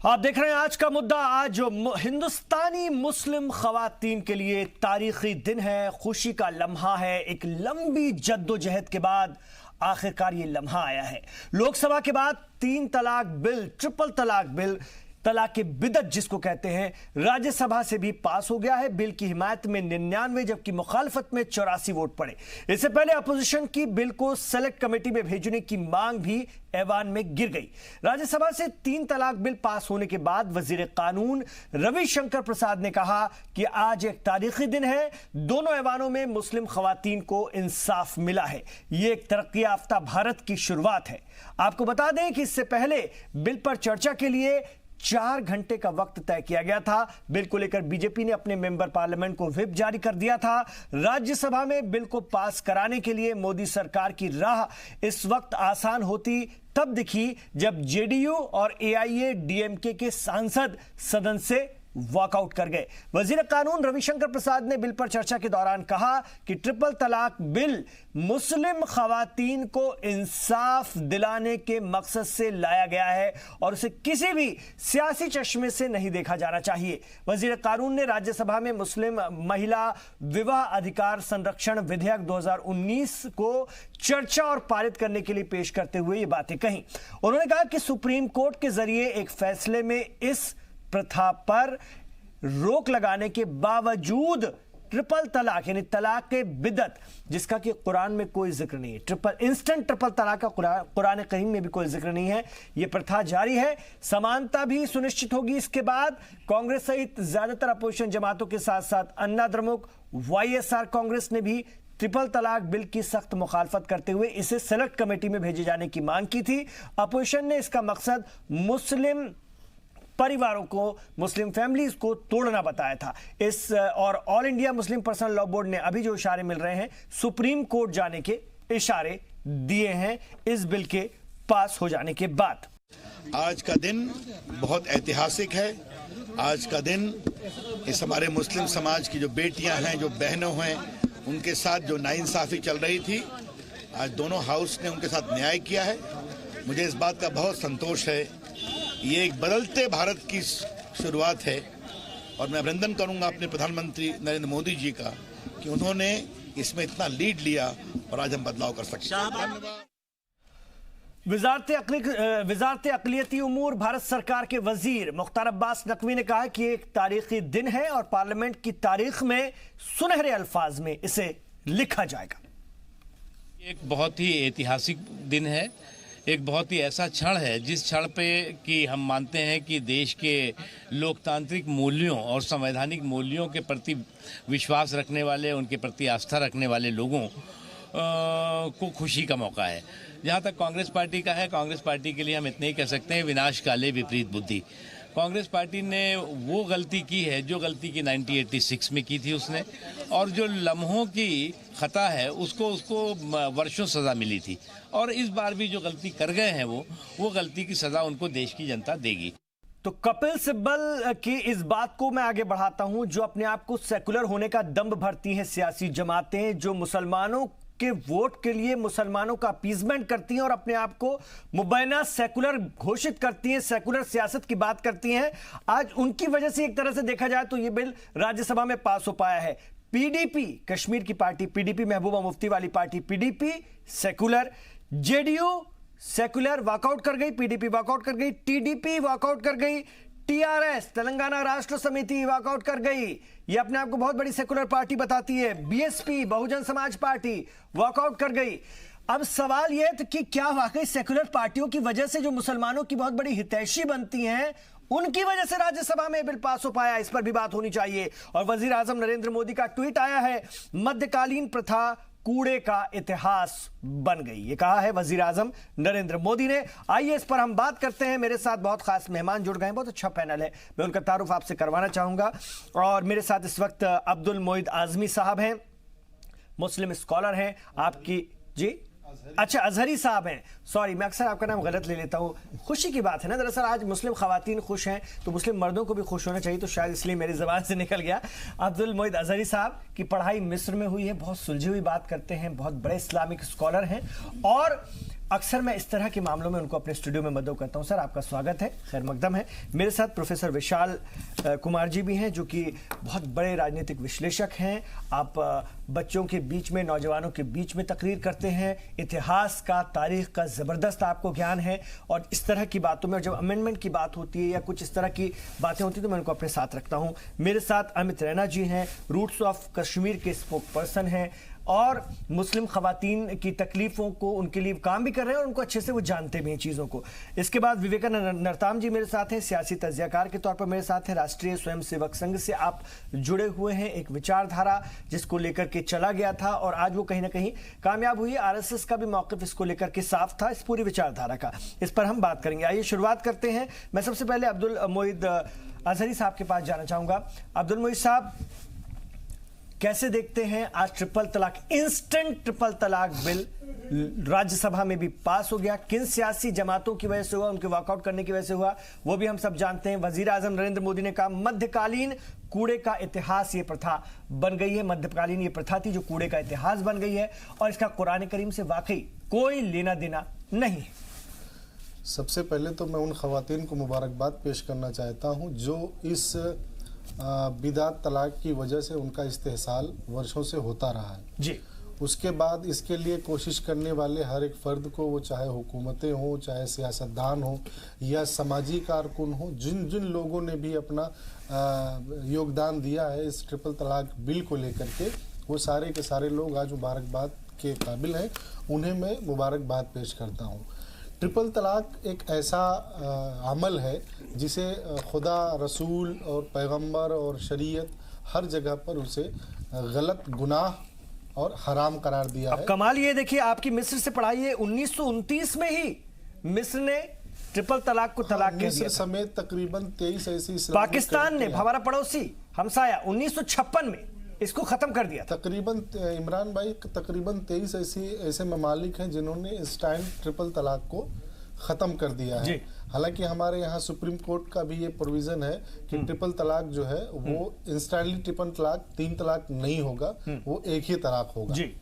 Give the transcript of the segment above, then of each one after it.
आप देख रहे हैं आज का मुद्दा। आज हिंदुस्तानी मुस्लिम खवातीन के लिए तारीखी दिन है, खुशी का लम्हा है। एक लंबी जद्दोजहद के बाद आखिरकार ये लम्हा आया है। लोकसभा के बाद 3 तलाक बिल, ट्रिपल तलाक बिल, तलाक के बिदत जिसको कहते हैं, राज्यसभा से भी पास हो गया है। बिल की हिमायत में 99 जबकि मुखालफत में 84 वोट पड़े। इससे पहले अपोजिशन की बिल को सेलेक्ट कमेटी में भेजने की मांग भी ऐवान में गिर गई। राज्यसभा से 3 तलाक बिल पास होने के बाद वजीर कानून रविशंकर प्रसाद ने कहा कि आज एक तारीखी दिन है। दोनों ऐवानों में मुस्लिम खवातीन को इंसाफ मिला है। यह एक तरक्की याफ्ता भारत की शुरुआत है। आपको बता दें कि इससे पहले बिल पर चर्चा के लिए 4 घंटे का वक्त तय किया गया था। बिल को लेकर बीजेपी ने अपने मेंबर पार्लियामेंट को व्हिप जारी कर दिया था। राज्यसभा में बिल को पास कराने के लिए मोदी सरकार की राह इस वक्त आसान होती तब दिखी जब जेडीयू और एआईएडीएमके के सांसद सदन से वॉकआउट कर गए। वजीर कानून रविशंकर प्रसाद ने बिल पर चर्चा के दौरान कहा कि ट्रिपल तलाक बिल मुस्लिम खवातीन को इंसाफ दिलाने के मकसद से लाया गया है और उसे किसी भी सियासी चश्मे से नहीं देखा जाना चाहिए। वजीर कानून ने राज्यसभा में मुस्लिम महिला विवाह अधिकार संरक्षण विधेयक 2019 को चर्चा और पारित करने के लिए पेश करते हुए ये बातें कही। उन्होंने कहा कि सुप्रीम कोर्ट के जरिए एक फैसले में इस प्रथा पर रोक लगाने के बावजूद ट्रिपल तलाक यानी तलाक के बिदत, जिसका कि कुरान में कोई जिक्र नहीं है, इंस्टेंट ट्रिपल तलाक का कुरान करीम में भी कोई जिक्र नहीं है, यह प्रथा जारी है। समानता भी सुनिश्चित होगी। इसके बाद कांग्रेस सहित ज्यादातर अपोजिशन जमातों के साथ साथ अन्ना द्रमुक, वाईएसआर कांग्रेस ने भी ट्रिपल तलाक बिल की सख्त मुखालफत करते हुए इसे सेलेक्ट कमेटी में भेजे जाने की मांग की थी। अपोजिशन ने इसका मकसद मुस्लिम परिवारों को, मुस्लिम फैमिलीज को तोड़ना बताया था। और all India Muslim personal law board ने अभी जो इशारे मिल रहे हैं, सुप्रीम कोर्ट जाने के इशारे दिए हैं इस बिल के पास हो जाने के बाद। आज का दिन बहुत ऐतिहासिक है। आज का दिन इस हमारे मुस्लिम समाज की जो बेटियां हैं, जो बहनों हैं, उनके साथ जो नाइंसाफी चल रही थी, आज दोनों हाउस ने उनके साथ न्याय किया है। मुझे इस बात का बहुत संतोष है। ये एक बदलते भारत की शुरुआत है और मैं अभिनंदन करूंगा अपने प्रधानमंत्री नरेंद्र मोदी जी का कि उन्होंने इसमें इतना लीड लिया और आज हम बदलाव कर सकते हैं। धन्यवाद। वजारत अक़लियती उमूर भारत सरकार के वजीर मुख्तार अब्बास नकवी ने कहा कि एक तारीखी दिन है और पार्लियामेंट की तारीख में सुनहरे अल्फाज में इसे लिखा जाएगा। एक बहुत ही ऐतिहासिक दिन है, एक बहुत ही ऐसा क्षण है जिस क्षण पे कि हम मानते हैं कि देश के लोकतांत्रिक मूल्यों और संवैधानिक मूल्यों के प्रति विश्वास रखने वाले, उनके प्रति आस्था रखने वाले लोगों को खुशी का मौका है। जहाँ तक कांग्रेस पार्टी का है, कांग्रेस पार्टी के लिए हम इतने ही कह सकते हैं, विनाश काले विपरीत बुद्धि। कांग्रेस पार्टी ने वो गलती की है जो गलती की 1986 में की थी उसने, और जो लम्हों की खता है उसको वर्षों सज़ा मिली थी, और इस बार भी जो गलती कर गए हैं वो गलती की सज़ा उनको देश की जनता देगी। तो कपिल सिब्बल की इस बात को मैं आगे बढ़ाता हूं, जो अपने आप को सेकुलर होने का दम्भ भरती हैं सियासी जमातें, जो मुसलमानों के वोट के लिए मुसलमानों का अपीजमेंट करती हैं और अपने आप को मुबैना सेकुलर घोषित करती हैं, सेकुलर सियासत की बात करती हैं। आज उनकी वजह से एक तरह से देखा जाए तो यह बिल राज्यसभा में पास हो पाया है। पीडीपी, कश्मीर की पार्टी पीडीपी, महबूबा मुफ्ती वाली party PDP secular, JDU secular walkout कर गई, पीडीपी वॉकआउट कर गई, टीडीपी वॉकआउट कर गई, टीआरएस तेलंगाना राष्ट्र समिति वॉकआउट कर गई। ये अपने आप को बहुत बड़ी सेकुलर पार्टी बताती है। BSP Bahujan Samaj party walkout कर गई। अब सवाल यह है कि क्या वाकई सेकुलर पार्टियों की वजह से जो मुसलमानों की बहुत बड़ी हितैषी बनती हैं, उनकी वजह से राज्यसभा में बिल पास हो पाया? इस पर भी बात होनी चाहिए। और वजीर आजम नरेंद्र मोदी का ट्वीट आया है, मध्यकालीन प्रथा कूड़े का इतिहास बन गई, ये कहा है वजीर आजम नरेंद्र मोदी ने। आइए इस पर हम बात करते हैं। मेरे साथ बहुत खास मेहमान जुड़ गए हैं, बहुत अच्छा पैनल है, मैं उनका तारुफ आपसे करवाना चाहूंगा। और मेरे साथ इस वक्त अब्दुल मोइद आजमी साहब हैं, मुस्लिम स्कॉलर हैं। आपकी जी अच्छा, अजहरी साहब हैं, सॉरी मैं अक्सर आपका नाम गलत ले लेता हूँ। खुशी की बात है ना, दरअसल आज मुस्लिम खवातीन खुश हैं तो मुस्लिम मर्दों को भी खुश होना चाहिए, तो शायद इसलिए मेरी ज़बान से निकल गया। अब्दुल मोइद अजहरी साहब की पढ़ाई मिस्र में हुई है, बहुत सुलझी हुई बात करते हैं, बहुत बड़े इस्लामिक स्कॉलर हैं और अक्सर मैं इस तरह के मामलों में उनको अपने स्टूडियो में मदद करता हूं। सर, आपका स्वागत है, खैर मकदम है। मेरे साथ प्रोफेसर विशाल कुमार जी भी हैं, जो कि बहुत बड़े राजनीतिक विश्लेषक हैं। आप बच्चों के बीच में, नौजवानों के बीच में तकरीर करते हैं, इतिहास का, तारीख का ज़बरदस्त आपको ज्ञान है। और इस तरह की बातों में, जब अमेंडमेंट की बात होती है या कुछ इस तरह की बातें होती हैं, तो मैं उनको अपने साथ रखता हूँ। मेरे साथ अमित रैना जी हैं, रूट्स ऑफ कश्मीर के स्पोक पर्सन हैं और मुस्लिम खवातीन की तकलीफों को, उनके लिए काम भी कर रहे हैं और उनको अच्छे से वो जानते भी हैं चीज़ों को। इसके बाद विवेकानंद नरताम जी मेरे साथ हैं, सियासी तज्जियाकार के तौर पर मेरे साथ हैं। राष्ट्रीय स्वयंसेवक संघ से आप जुड़े हुए हैं, एक विचारधारा जिसको लेकर के चला गया था और आज वो कहीं ना कहीं कामयाब हुई। आरएसएस का भी मौक़िफ़ इसको लेकर के साफ था, इस पूरी विचारधारा का। इस पर हम बात करेंगे। आइए शुरुआत करते हैं। मैं सबसे पहले अब्दुल मोइद अजहरी साहब के पास जाना चाहूँगा। अब्दुल मोइद साहब, कैसे देखते हैं आज ट्रिपल तलाक, इंस्टेंट ट्रिपल तलाक बिल राज्यसभा में भी पास हो गया? किन सियासी जमातों की वजह से हुआ, उनके वॉकआउट करने की वजह से हुआ, वो भी हम सब जानते हैं। वजीर आजम नरेंद्र मोदी ने कहा मध्यकालीन कूड़े का इतिहास ये प्रथा बन गई है। मध्यकालीन ये प्रथा थी जो कूड़े का इतिहास बन गई है और इसका कुरान करीम से वाकई कोई लेना देना नहीं है। सबसे पहले तो मैं उन खवातीन को मुबारकबाद पेश करना चाहता हूं जो इस बिदात तलाक की वजह से उनका इस्तेहसाल वर्षों से होता रहा है जी। उसके बाद इसके लिए कोशिश करने वाले हर एक फ़र्द को, वो चाहे हुकूमतें हों, चाहे सियासतदान हो या समाजी कारकुन हो, जिन जिन लोगों ने भी अपना योगदान दिया है इस ट्रिपल तलाक बिल को लेकर के, वो सारे के सारे लोग आज मुबारकबाद के काबिल हैं। उन्हें मैं मुबारकबाद पेश करता हूँ। ट्रिपल तलाक एक ऐसा अमल है जिसे खुदा, रसूल और पैगंबर और शरीयत हर जगह पर उसे गलत, गुनाह और हराम करार दिया है। अब कमाल ये देखिए, आपकी मिस्र से पढ़ाई है, 1929 में ही मिस्र ने ट्रिपल तलाक को तलाक कह दिया। मिस्र समेत तकरीबन 23 ऐसी पाकिस्तान ने, हमारा पड़ोसी हमसाया, 1956 में इसको खत्म कर दिया। तकरीबन इमरान भाई, तकरीबन 23 ऐसे ममालिक हैं जिन्होंने इंस्टेंट ट्रिपल तलाक को ख़त्म कर दिया है। हालांकि हमारे यहाँ सुप्रीम कोर्ट का भी ये प्रोविज़न है कि ट्रिपल तलाक जो है वो इंस्टेंटली ट्रिपल तलाक, 3 तलाक नहीं होगा, वो एक ही तलाक होगा जी।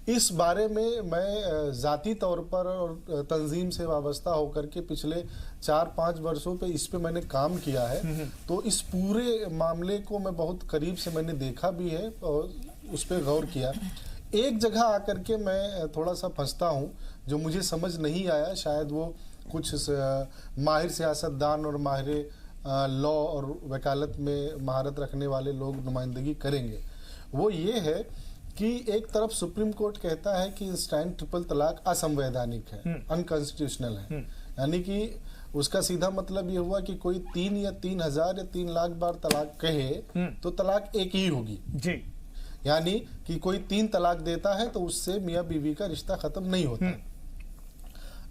इस बारे में मैं ज़ाती तौर पर और तंजीम से वाबस्ता होकर के पिछले 4-5 वर्षों पे इस पे मैंने काम किया है। तो इस पूरे मामले को मैं बहुत करीब से मैंने देखा भी है और उस पर गौर किया। एक जगह आकर के मैं थोड़ा सा फंसता हूँ जो मुझे समझ नहीं आया, शायद वो कुछ माहिर सियासतदान और माहिर लॉ और वकालत में महारत रखने वाले लोग नुमाइंदगी करेंगे। वो ये है कि एक तरफ सुप्रीम कोर्ट कहता है कि इंस्टेंट ट्रिपल तलाक असंवैधानिक है, अनकॉन्स्टिट्यूशनल है, यानी कि उसका सीधा मतलब ये हुआ कि कोई 3 या 3,000 या 3 लाख बार तलाक कहे तो तलाक एक ही होगी जी। यानी कि कोई 3 तलाक देता है तो उससे मियाँ बीवी का रिश्ता खत्म नहीं होता।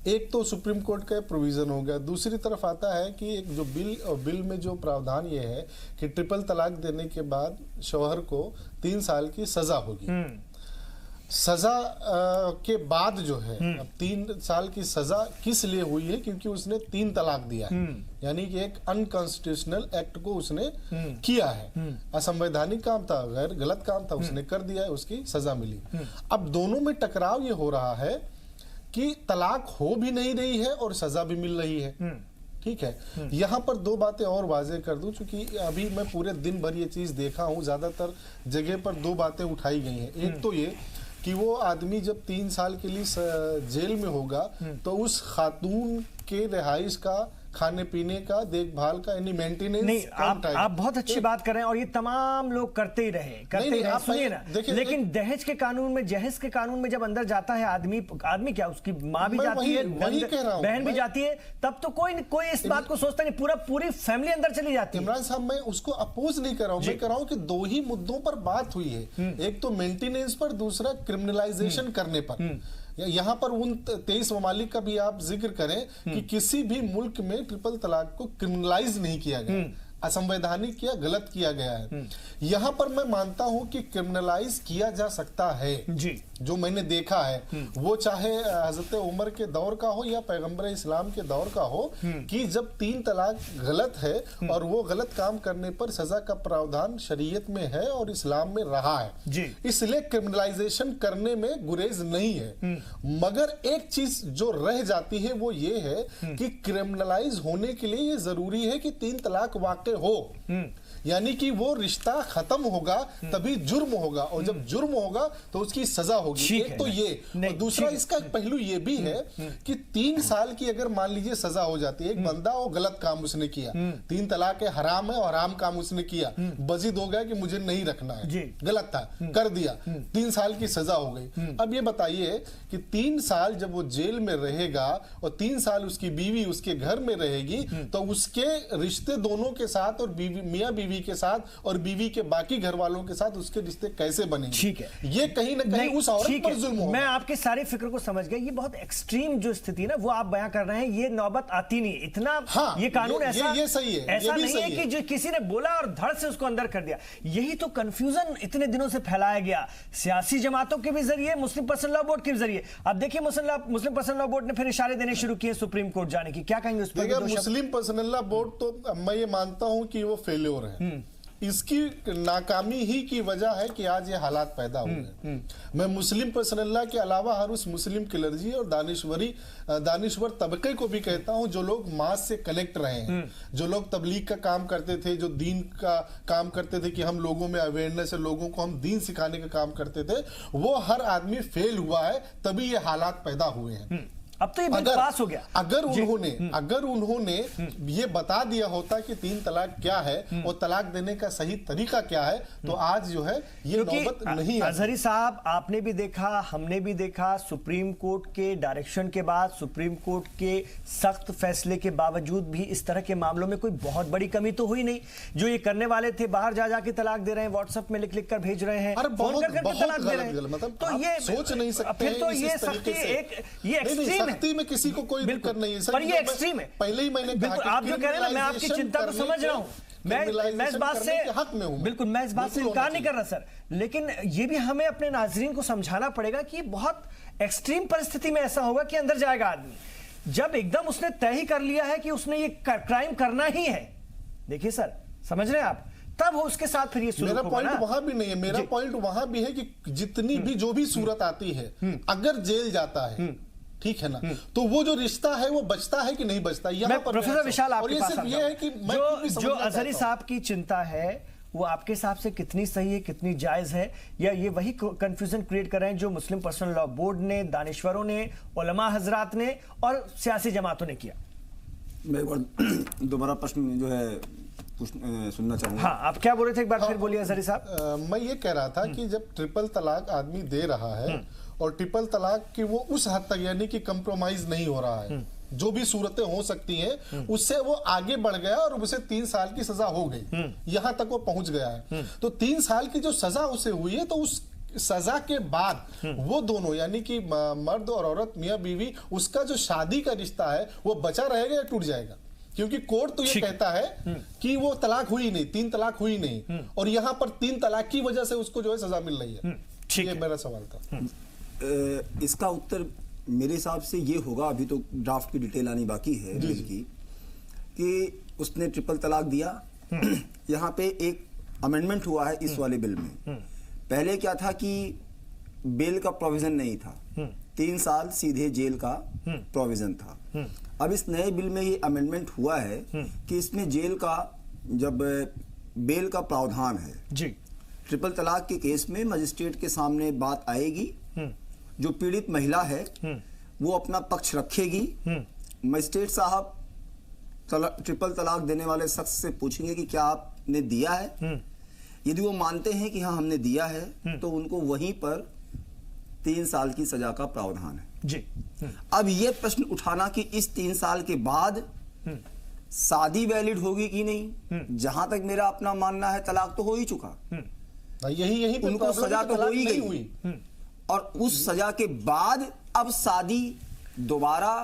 एक तो सुप्रीम कोर्ट का प्रोविजन हो गया। दूसरी तरफ आता है कि एक जो बिल में जो प्रावधान ये है कि ट्रिपल तलाक देने के बाद शौहर को 3 साल की सजा होगी। सजा के बाद जो है, अब 3 साल की सजा किस लिए हुई है? क्योंकि उसने 3 तलाक दिया है, यानी कि एक अनकॉन्स्टिट्यूशनल एक्ट को उसने किया है, असंवैधानिक काम था, गैर गलत काम था, उसने कर दिया है, उसकी सजा मिली। अब दोनों में टकराव ये हो रहा है कि तलाक हो भी नहीं रही है और सजा भी मिल रही है। ठीक है, यहाँ पर 2 बातें और वाजे कर दूं, क्योंकि अभी मैं पूरे दिन भर ये चीज देखा हूँ, ज्यादातर जगह पर 2 बातें उठाई गई हैं। एक तो ये कि वो आदमी जब 3 साल के लिए जेल में होगा तो उस खातून के रिहाइश का, खाने पीने का, देखभाल का, यानी मेंटेनेंस नहीं, आप बहुत अच्छी बात कर रहे हैं और ये तमाम लोग करते ही रहे। सुनिए ना, लेकिन दहेज के कानून में, जहेज के कानून में जब अंदर जाता है आदमी क्या उसकी माँ भी जाती है, बहन भी जाती है, तब तो कोई इस बात को सोचता नहीं, पूरी फैमिली अंदर चली जाती है। इमरान साहब, मैं उसको अपोज नहीं कर रहा हूँ, मैं कह रहा हूँ कि 2 ही मुद्दों पर बात हुई है, एक तो मेंटेनेंस पर, दूसरा क्रिमिनलाइजेशन करने पर। यहाँ पर उन 23 ममालिक का भी आप जिक्र करें कि किसी भी मुल्क में ट्रिपल तलाक को क्रिमिनलाइज नहीं किया गया, असंवैधानिक या गलत किया गया है। यहाँ पर मैं मानता हूं कि क्रिमिनलाइज किया जा सकता है जी, जो मैंने देखा है, वो चाहे हजरत उमर के दौर का हो या पैगंबर इस्लाम के दौर का हो, कि जब 3 तलाक गलत है और वो गलत काम करने पर सजा का प्रावधान शरीयत में है और इस्लाम में रहा है जी। इसलिए क्रिमिनलाइजेशन करने में गुरेज नहीं है। मगर एक चीज जो रह जाती है वो ये है कि क्रिमिनलाइज होने के लिए ये जरूरी है कि 3 तलाक वाक़ हो, यानी कि वो रिश्ता खत्म होगा तभी जुर्म होगा, और जब जुर्म होगा तो उसकी सजा होगी। एक तो ये, और दूसरा इसका एक पहलू ये भी है कि 3 साल की अगर मान लीजिए सजा हो जाती है, एक बंदा वो गलत काम उसने किया, 3 तलाक हराम है और हराम काम उसने किया, बजिद हो गया कि मुझे नहीं रखना है, गलत था, कर दिया, 3 साल की सजा हो गई। अब ये बताइए कि 3 साल जब वो जेल में रहेगा और 3 साल उसकी बीवी उसके घर में रहेगी, तो उसके रिश्ते दोनों के साथ और मियां बीवी के साथ और बीवी के बाकी घर वालों के साथ उसके रिश्ते कैसे बनेंगे? ठीक है, ये कहीं ना कहीं उस औरत पर जुल्म होगा। मैं आपके सारे फिक्र को समझ गया। ये बहुत एक्सट्रीम जो स्थिति है ना वो आप बयां कर रहे हैं, ये नौबत आती नहीं इतना। हाँ, ये कानून ऐसा ये सही है, ऐसा नहीं है कि जो किसी ने बोला और धड़ से उसको अंदर कर दिया। यही तो कंफ्यूजन इतने दिनों से फैलाया गया सियासी जमातों के भी जरिए, मुस्लिम पर्सनल लॉ बोर्ड के भी जरिए। अब देखिए मुस्लिम पर्सनल लॉ बोर्ड ने फिर इशारे देने शुरू किए सुप्रीम कोर्ट जाने की, क्या कहेंगे उस पर? मुस्लिम पर्सनल लॉ बोर्ड तो मैं ये मानता हूं कि वो फेल्योर है। इसकी नाकामी ही की वजह है कि आज ये हालात पैदा हुए। मैं मुस्लिम पर्सनल लॉ के अलावा हर उस मुस्लिम क्लर्जी और दानिश्वर तबके को भी कहता हूं जो लोग मास से कनेक्ट रहे हैं, जो लोग तबलीग का काम करते थे, जो दीन का काम करते थे कि हम लोगों में अवेयरनेस है, लोगों को हम दीन सिखाने का काम करते थे, वो हर आदमी फेल हुआ है, तभी ये हालात पैदा हुए हैं। अब तो ये बिल पास हो गया। अगर उन्होंने ये बता दिया होता कि 3 तलाक क्या है और तलाक देने का सही तरीका क्या है, तो आज जो है ये नौबत नहीं। अजहरी साहब, आपने भी देखा, हमने भी देखा, सुप्रीम कोर्ट के डायरेक्शन के बाद, सुप्रीम कोर्ट के सख्त फैसले के बावजूद भी इस तरह के मामलों में कोई बहुत बड़ी कमी तो हुई नहीं। जो ये करने वाले थे बाहर जा जाके तलाक दे रहे हैं, व्हाट्सएप में लिख लिख कर भेज रहे हैं, फोन कर करके तलाक दे रहे हैं। मतलब तो ये सोच नहीं सकते, फिर तो ये सख्ती ये एक्सट्रीम सख्ती में किसी को कोई दिक्कत नहीं है, पर ये एक्सट्रीम है। पहले ही मैंने कहा कि आप जो कह रहे हैं ना, मैं आपकी चिंता को समझ रहा हूं, मैं इस बात से हक में हूं, बिल्कुल मैं इस बात से इनकार नहीं कर रहा सर, लेकिन ये भी हमें अपने नाजरीन को समझाना पड़ेगा कि बहुत एक्सट्रीम परिस्थिति में ऐसा होगा कि अंदर जाएगा आदमी जब एकदम उसने तय ही कर लिया है कि उसने ये क्राइम करना ही है। देखिए सर, समझ रहे हैं आप, तब हो उसके साथ फिर ये शुरू होगा। मेरा पॉइंट वहां भी नहीं है, मेरा पॉइंट वहां भी है कि जितनी भी जो भी सूरत आती है, अगर जेल जाता है, ठीक है ना, तो वो जो रिश्ता है वो बचता है कि नहीं बचता। यहाँ पर प्रोफेसर विशाल, आपके पास ये है कि जो अजहरी साहब की चिंता है वो आपके हिसाब से कितनी सही है, कितनी जायज है, या ये वही कंफ्यूजन क्रिएट कर रहे हैं जो मुस्लिम पर्सनल लॉ बोर्ड ने, दानिश्वरों ने, उलमा हजरात ने और सियासी जमातों ने किया? मैं दोबारा प्रश्न जो है सुनना चाहूंगा। हाँ, आप क्या बोल रहे थे, एक बार फिर बोलिए अजहरी साहब। मैं ये कह रहा था कि जब ट्रिपल तलाक आदमी दे रहा है और ट्रिपल तलाक की वो उस हद तक यानी कि कंप्रोमाइज नहीं हो रहा है, जो भी सूरतें हो सकती हैं उससे वो आगे बढ़ गया और उसे 3 साल की सजा हो गई, यहां तक वो पहुंच गया है। तो 3 साल की जो सजा उसे हुई है, तो उस सजा के बाद वो दोनों यानी कि मर्द और औरत, मियां बीवी, उसका जो शादी का रिश्ता है वो बचा रहेगा या टूट जाएगा? क्योंकि कोर्ट तो ये कहता है कि वो तलाक हुई नहीं, 3 तलाक हुई नहीं, और यहां पर 3 तलाक की वजह से उसको जो है सजा मिल रही है। ये मेरा सवाल था। इसका उत्तर मेरे हिसाब से ये होगा, अभी तो ड्राफ्ट की डिटेल आनी बाकी है बिल की, कि उसने ट्रिपल तलाक दिया। यहाँ पे एक अमेंडमेंट हुआ है इस वाले बिल में। पहले क्या था कि बेल का प्रोविजन नहीं था, 3 साल सीधे जेल का प्रोविजन था। अब इस नए बिल में ये अमेंडमेंट हुआ है कि इसमें जेल का, जब बेल का प्रावधान है जी, ट्रिपल तलाक के केस में मजिस्ट्रेट के सामने बात आएगी, जो पीड़ित महिला है वो अपना पक्ष रखेगी, मजिस्ट्रेट साहब ट्रिपल तलाक देने वाले शख्स से पूछेंगे कि क्या आपने दिया है। यदि वो मानते हैं कि हाँ हमने दिया है, तो उनको वहीं पर 3 साल की सजा का प्रावधान है जी। अब ये प्रश्न उठाना कि इस 3 साल के बाद शादी वैलिड होगी कि नहीं, जहां तक मेरा अपना मानना है तलाक तो हो ही चुका, यही उनको सजा तो हो ही गई, और उस सजा के बाद अब शादी दोबारा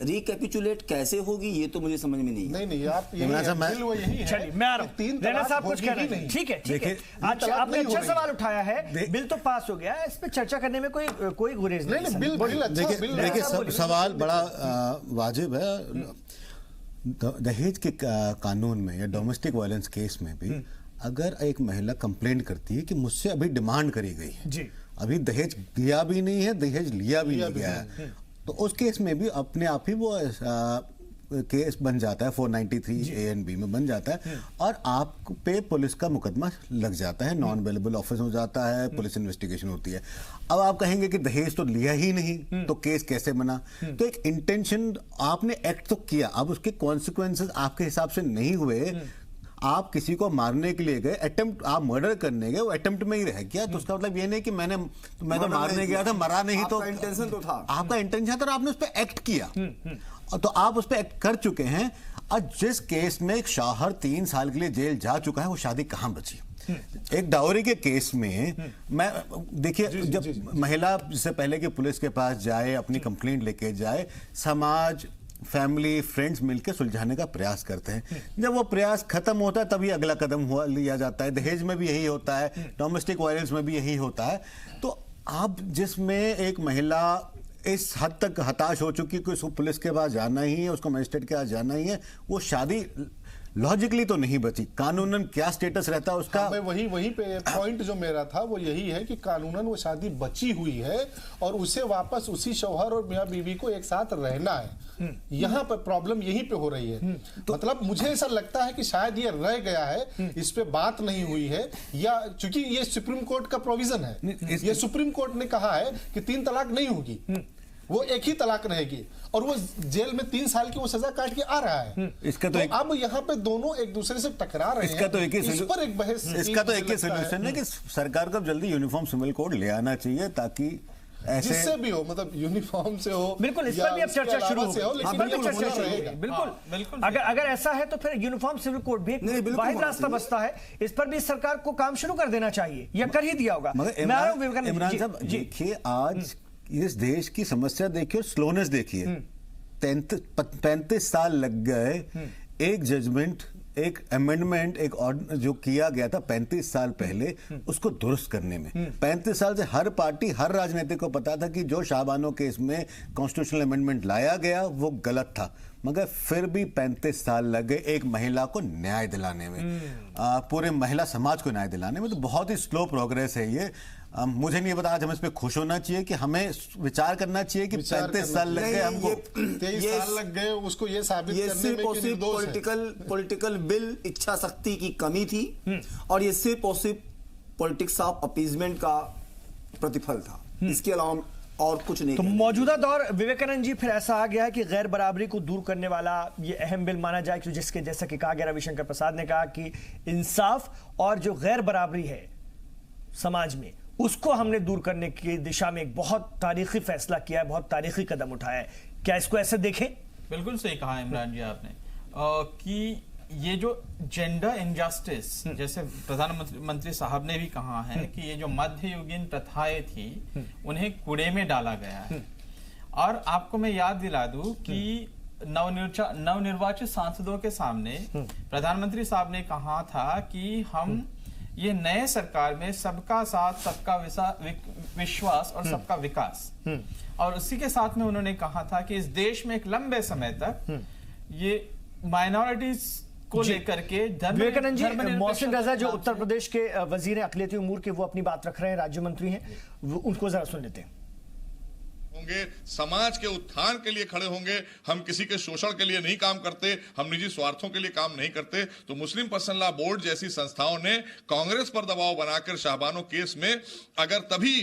रिकैपिचुलेट कैसे होगी ये तो मुझे समझ में नहीं। नहीं आप ये बिल वो यही है। चलिए मैं आ रहा हूँ, 3 रैना तलाक साहब कुछ होगी कह रहे ही हैं। नहीं। ठीक है अच्छा आपने अच्छा सवाल उठाया है, बिल तो पास हो गया है, इस पे चर्चा करने में कोई गुरेज नहीं। नहीं बिल अच्छा बिल। देखिए सवाल बड़ा वाजिब है। दहेज के कानून में या डोमेस्टिक वायलेंस केस में भी अगर एक महिला कंप्लेंट करती है कि मुझसे अभी डिमांड करी गई है जी, अभी दहेज दिया भी नहीं है, दहेज लिया भी नहीं गया है, तो उस केस में भी अपने आप ही वो केस बन जाता है, 493 ए एंड बी में बन जाता है और आप पे पुलिस का मुकदमा लग जाता है, नॉन अवेलेबल ऑफिस हो जाता है, पुलिस इन्वेस्टिगेशन होती है। अब आप कहेंगे कि दहेज तो लिया ही नहीं तो केस कैसे बना? तो एक इंटेंशन, आपने एक्ट तो किया, अब उसके कॉन्सिक्वेंसेस आपके हिसाब से नहीं हुए। आप किसी को मारने के लिए गए, अटेम्प्ट, आप मर्डर करने गए, वो अटेम्प्ट में ही रह गया, तो उसका मतलब ये नहीं कि मैं तो मारने गया था, मरा नहीं, तो इंटेंशन तो था, आपका इंटेंशन था, आपने उस पर एक्ट किया तो आप उस पर एक्ट कर चुके हैं। और जिस केस में एक शौहर 3 साल के लिए जेल जा चुका है, वो शादी कहां बची? एक डाउरी के केस में मैं देखिए, जब महिला से पहले कि पुलिस के पास जाए, अपनी कंप्लेंट लेके जाए, समाज, फैमिली, फ्रेंड्स मिलकर सुलझाने का प्रयास करते हैं। जब वो प्रयास खत्म होता है तभी अगला कदम लिया जाता है। दहेज में भी यही होता है, डोमेस्टिक वायलेंस में भी यही होता है। तो आप जिसमें एक महिला इस हद तक हताश हो चुकी कि उसको पुलिस के पास जाना ही है, उसको मजिस्ट्रेट के पास जाना ही है, वो शादी लॉजिकली तो नहीं बची। कानूनन क्या स्टेटस रहता है उसका? मैं वही पे पॉइंट जो मेरा था वो यही है कि कानूनन वो शादी बची हुई है और उसे वापस उसी शौहर और मियां बीवी को एक साथ रहना है। यहाँ पर प्रॉब्लम यहीं पे हो रही है। तो मतलब मुझे ऐसा लगता है कि शायद ये रह गया है, इस पे बात नहीं हुई है, या चूंकि ये सुप्रीम कोर्ट का प्रोविजन है, ये सुप्रीम कोर्ट ने कहा है कि 3 तलाक नहीं होगी, वो एक ही तलाक रहेगी और वो जेल में 3 साल की वो सजा काट के आ रहा है। इसका तो अब यहाँ पे दोनों एक दूसरे से टकरा रहे हैं। इसका तो एक ही इस पर एक बहस, इसका तो एक ही सोल्यूशन है कि सरकार को जल्दी यूनिफॉर्म सिविल कोड ले आना चाहिए, ताकि ऐसे जिससे भी हो, मतलब यूनिफॉर्म से हो, बिल्कुल इस पर भी अब चर्चा शुरू हो, लेकिन बिल्कुल अगर ऐसा है तो फिर यूनिफॉर्म सिविल कोड भी वाहिद रास्ता बचता है। इस पर भी सरकार को काम शुरू कर देना चाहिए या कर ही दिया होगा। इमरान साहब देखिए, आज इस देश की समस्या देखिए, स्लोनेस देखिए, 35 साल लग गए एक जजमेंट, एक अमेंडमेंट, एक जो किया गया था 35 साल पहले, उसको दुरुस्त करने में। 35 साल से हर पार्टी, हर राजनीतिक को पता था कि जो शाहबानो केस में कॉन्स्टिट्यूशनल अमेंडमेंट लाया गया वो गलत था, मगर फिर भी 35 साल लग गए एक महिला को न्याय दिलाने में, पूरे महिला समाज को न्याय दिलाने में। तो बहुत ही स्लो प्रोग्रेस है ये। मुझे नहीं पता, आज हमें इस पे खुश होना चाहिए कि हमें विचार करना चाहिए कि 35 साल लग गए हमको, 23 साल लग गए उसको ये साबित करने में कि निर्दोष है। पॉलिटिकल बिल, इच्छा शक्ति की कमी थी और ये सिर्फ और सिर्फ पॉलिटिक्स ऑफ अपीजमेंट का प्रतिफल था, इसके अलावा और कुछ नहीं। तो मौजूदा दौर विवेकानंद जी फिर ऐसा आ गया है कि गैर बराबरी को दूर करने वाला ये अहम बिल माना जाए, कि जिसके जैसा कि कहा गया, रविशंकर प्रसाद ने कहा कि इंसाफ और जो गैर बराबरी है समाज में, उसको हमने दूर करने की दिशा में एक बहुत तारीखी फैसला किया है, बहुत तारीखी कदम उठाया है। क्या इसको ऐसे देखें? बिल्कुल सही कहा इमरान जी आपने कि ये जो जेंडर इनजस्टिस, जैसे प्रधानमंत्री साहब ने भी कहा है कि ये जो मध्ययुगीन प्रथाएं थी उन्हें कूड़े में डाला गया है। और आपको मैं याद दिला दूं कि नवनिर्वाचित सांसदों के सामने प्रधानमंत्री साहब ने कहा था कि हम ये नए सरकार में सबका साथ, सबका विश्वास और सबका विकास, और उसी के साथ में उन्होंने कहा था कि इस देश में एक लंबे समय तक ये माइनॉरिटीज को लेकर के विवेकानंद जी, मोहसिन रजा जो उत्तर प्रदेश के वजीर अक़लियती उमूर के, वो अपनी बात रख रहे हैं, राज्य मंत्री हैं, उनको जरा सुन लेते हैं। होंगे, समाज के उत्थान के लिए खड़े होंगे, हम किसी के शोषण के लिए नहीं काम करते, हम निजी स्वार्थों के लिए काम नहीं करते। तो मुस्लिम पर्सनल लॉ बोर्ड जैसी संस्थाओं ने कांग्रेस पर दबाव बनाकर शाहबानो केस में अगर तभी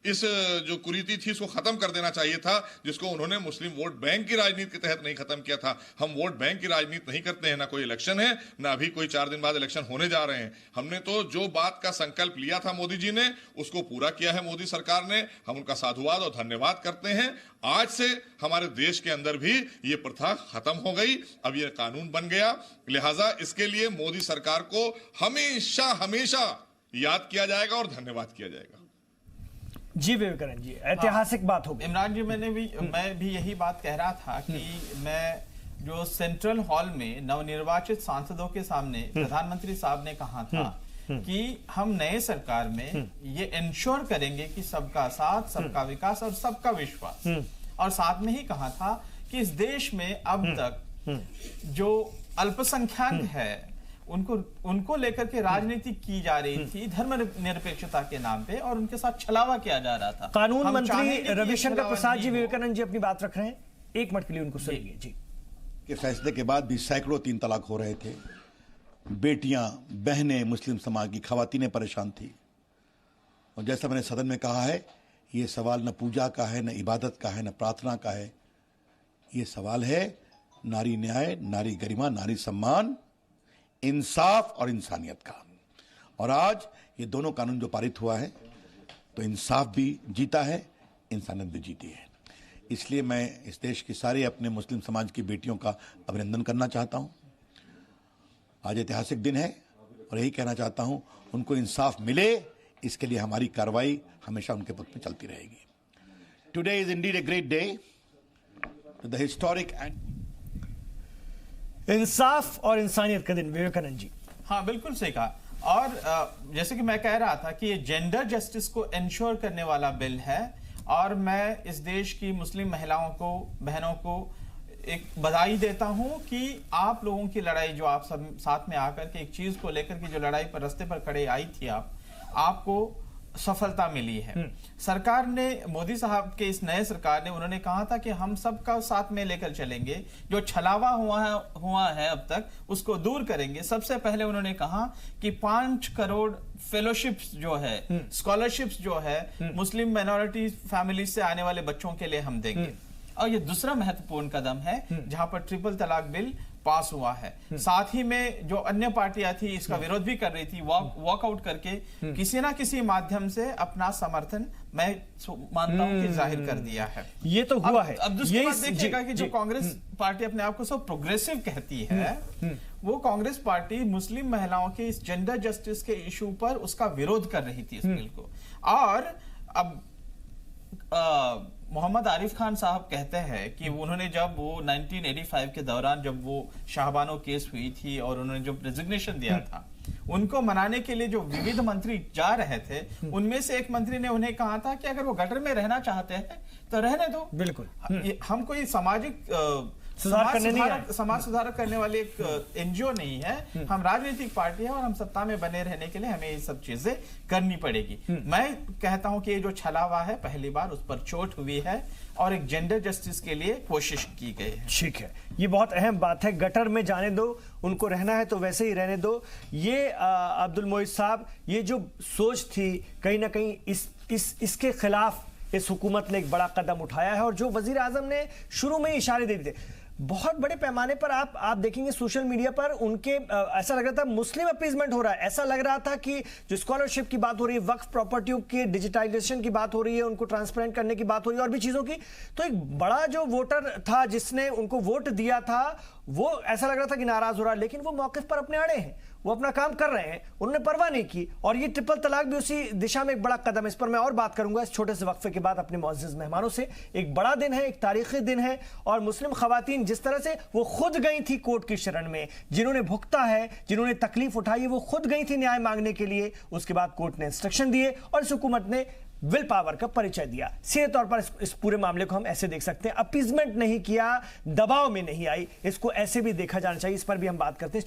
इस जो कुरीति थी इसको खत्म कर देना चाहिए था, जिसको उन्होंने मुस्लिम वोट बैंक की राजनीति के तहत नहीं खत्म किया था। हम वोट बैंक की राजनीति नहीं करते हैं, ना कोई इलेक्शन है, ना अभी कोई 4 दिन बाद इलेक्शन होने जा रहे हैं। हमने तो जो बात का संकल्प लिया था मोदी जी ने, उसको पूरा किया है मोदी सरकार ने। हम उनका साधुवाद और धन्यवाद करते हैं। आज से हमारे देश के अंदर भी ये प्रथा खत्म हो गई, अब ये कानून बन गया। लिहाजा इसके लिए मोदी सरकार को हमेशा हमेशा याद किया जाएगा और धन्यवाद किया जाएगा। जी विवेकानंद जी, ऐतिहासिक बात हो गई। इमरान जी, मैं भी यही बात कह रहा था कि मैं जो सेंट्रल हॉल में नवनिर्वाचित सांसदों के सामने प्रधानमंत्री साहब ने कहा था कि हम नए सरकार में ये इंश्योर करेंगे कि सबका साथ, सबका विकास और सबका विश्वास, और साथ में ही कहा था कि इस देश में अब तक जो अल्पसंख्यक है उनको लेकर के राजनीति की जा रही थी धर्मनिरपेक्षता के नाम पे, और उनके साथ छलावा किया जा रहा था। कानून मंत्री रविशंकर प्रसाद जी विवेकानंद जी अपनी बात रख रहे हैं, एक मिनट के लिए उनको सुनिए जी। के फैसले के बाद भी सैकड़ों 3 तलाक हो रहे थे। बेटियां, बहनें, मुस्लिम समाज की खवातीनें परेशान थी। और जैसा मैंने सदन में कहा है, ये सवाल न पूजा का है, न इबादत का है, न प्रार्थना का है। ये सवाल है नारी न्याय, नारी गरिमा, नारी सम्मान, इंसाफ और इंसानियत का। और आज ये दोनों कानून जो पारित हुआ है, तो इंसाफ भी जीता है, इंसानियत भी जीती है। इसलिए मैं इस देश की सारी अपने मुस्लिम समाज की बेटियों का अभिनंदन करना चाहता हूं। आज ऐतिहासिक दिन है और यही कहना चाहता हूं, उनको इंसाफ मिले, इसके लिए हमारी कार्रवाई हमेशा उनके पक्ष में चलती रहेगी। Today is indeed a great day, the historic and इंसाफ और इंसानियत का दिन। विवेकानंद जी, हाँ बिल्कुल सही कहा। और जैसे कि मैं कह रहा था कि ये जेंडर जस्टिस को इंश्योर करने वाला बिल है, और मैं इस देश की मुस्लिम महिलाओं को, बहनों को एक बधाई देता हूं कि आप लोगों की लड़ाई, जो आप सब साथ में आकर के एक चीज को लेकर के जो लड़ाई पर रास्ते पर खड़े आई थी, आपको सफलता मिली है। सरकार ने, मोदी साहब के इस नए सरकार ने, उन्होंने कहा था कि हम सबका साथ में लेकर चलेंगे, जो छलावा हुआ है अब तक उसको दूर करेंगे। सबसे पहले उन्होंने कहा कि 5 करोड़ फेलोशिप्स जो है, स्कॉलरशिप्स जो है, मुस्लिम माइनॉरिटी फैमिली से आने वाले बच्चों के लिए हम देंगे। और ये दूसरा महत्वपूर्ण कदम है जहां पर ट्रिपल तलाक बिल पास हुआ है। साथ ही में जो अन्य पार्टियां थी इसका विरोध भी कर रही थी, वॉकआउट करके किसी ना किसी माध्यम से अपना समर्थन मैं मानता हूं कि जाहिर कर दिया है। ये तो हुआ है। अब दूसरी बात देखिएगा कि जो कांग्रेस पार्टी अपने आप को सब प्रोग्रेसिव कहती है, वो कांग्रेस पार्टी मुस्लिम महिलाओं के इस जेंडर जस्टिस के इशू पर उसका विरोध कर रही थी इस बिल को। और अब मोहम्मद आरिफ खान साहब कहते हैं कि उन्होंने जब वो 1985 के दौरान जब वो शाहबानो केस हुई थी और उन्होंने जो रेजिग्नेशन दिया था, उनको मनाने के लिए जो विविध मंत्री जा रहे थे, उनमें से एक मंत्री ने उन्हें कहा था कि अगर वो गटर में रहना चाहते हैं तो रहने दो। बिल्कुल, हम कोई सामाजिक समाज सुधारक करने वाले एक एनजीओ नहीं है, हम राजनीतिक पार्टी है और हम सत्ता में बने रहने के लिए हमें ये सब चीजें करनी पड़ेगी। मैं कहता हूं कि ये जो छलावा है, पहली बार उस पर चोट हुई है और एक जेंडर जस्टिस के लिए कोशिश की गई है। ठीक है, ये बहुत अहम बात है। गटर में जाने दो, उनको रहना है तो वैसे ही रहने दो। ये अब्दुल मोइज साहब, ये जो सोच थी कहीं ना कहीं इसके खिलाफ इस हुकूमत ने एक बड़ा कदम उठाया है। और जो वजीर आजम ने शुरू में इशारे दे दिए थे, बहुत बड़े पैमाने पर आप देखेंगे सोशल मीडिया पर उनके ऐसा लग रहा था मुस्लिम अपीजमेंट हो रहा है। ऐसा लग रहा था कि जो स्कॉलरशिप की बात हो रही है, वक्फ प्रॉपर्टियों के डिजिटाइजेशन की बात हो रही है, उनको ट्रांसपेरेंट करने की बात हो रही है और भी चीजों की, तो एक बड़ा जो वोटर था जिसने उनको वोट दिया था, वो ऐसा लग रहा था कि नाराज हो रहा है। लेकिन वो मौकिफ पर अपने अड़े हैं, वो अपना काम कर रहे हैं, उन्होंने परवाह नहीं की। और ये ट्रिपल तलाक भी उसी दिशा में एक बड़ा कदम है। इस पर मैं और बात करूंगा इस छोटे से वक्फे के बाद अपने मुअज़्ज़िज़ मेहमानों से। एक बड़ा दिन है, एक तारीखी दिन है, और मुस्लिम खवातीन जिस तरह से वो खुद गई थी कोर्ट की शरण में, जिन्होंने भुगता है, जिन्होंने तकलीफ उठाई, वो खुद गई थी न्याय मांगने के लिए। उसके बाद कोर्ट ने इंस्ट्रक्शन दिए और इस हुकूमत ने विल पावर का परिचय दिया। सीधे तौर पर इस पूरे मामले को हम ऐसे देख सकते हैं, अपीजमेंट नहीं किया, दबाव में नहीं आई, इसको ऐसे भी देखा जाना चाहिए। इस पर भी हम बात करते हैं।